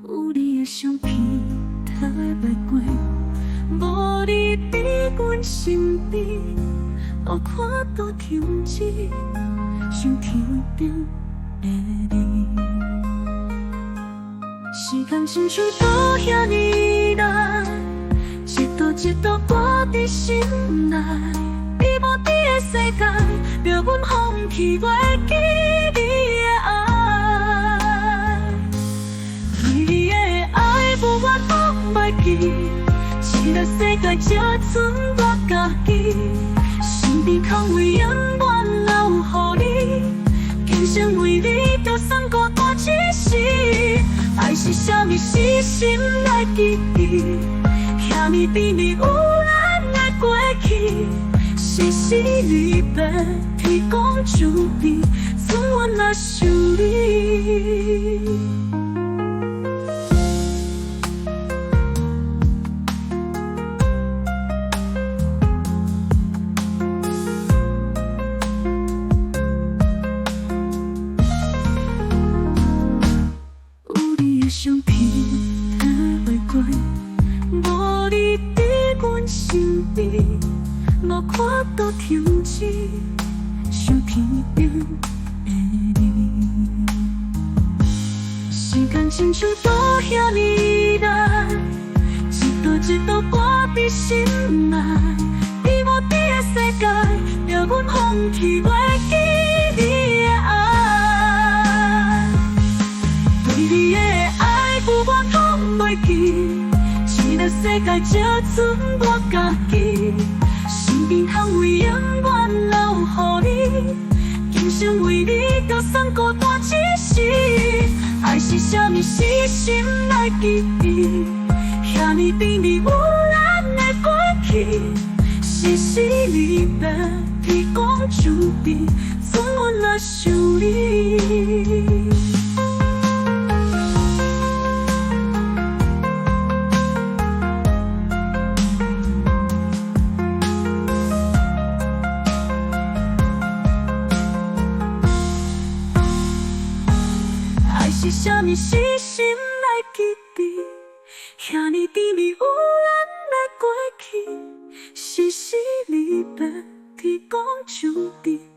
有你的相片褪袂过，无你伫阮身边，我看到停止想天顶的你。时间亲像倒遐尼耐，一道一道过伫心内。你无伫的世界，叫阮放弃袂记你的爱。对你的爱无我拢袂记，这个世界只剩我家己。身边空位永远留予你，今生为你着送孤单一世。爱是啥物是心来记忆，遐尼甜蜜有咱的过去。是死离别，天公注定，总阮若想你。有你的相片褪袂过，无你伫阮身边。我看到停止想天顶的你，时间亲像倒遐尼耐，一道一道过伫心内。你无伫的世界，叫阮放弃袂记你的爱。对你的爱有我拢袂记，这个世界只剩我家己。身边空位永远留予你，今生为你着送孤单一世。爱是啥物是心来记忆，遐尼甜蜜有咱的过去。是死离别，天公注定，总阮若想你。是啥物是心来记忆，遐尼甜蜜有咱的过去。是死离别，天公注定。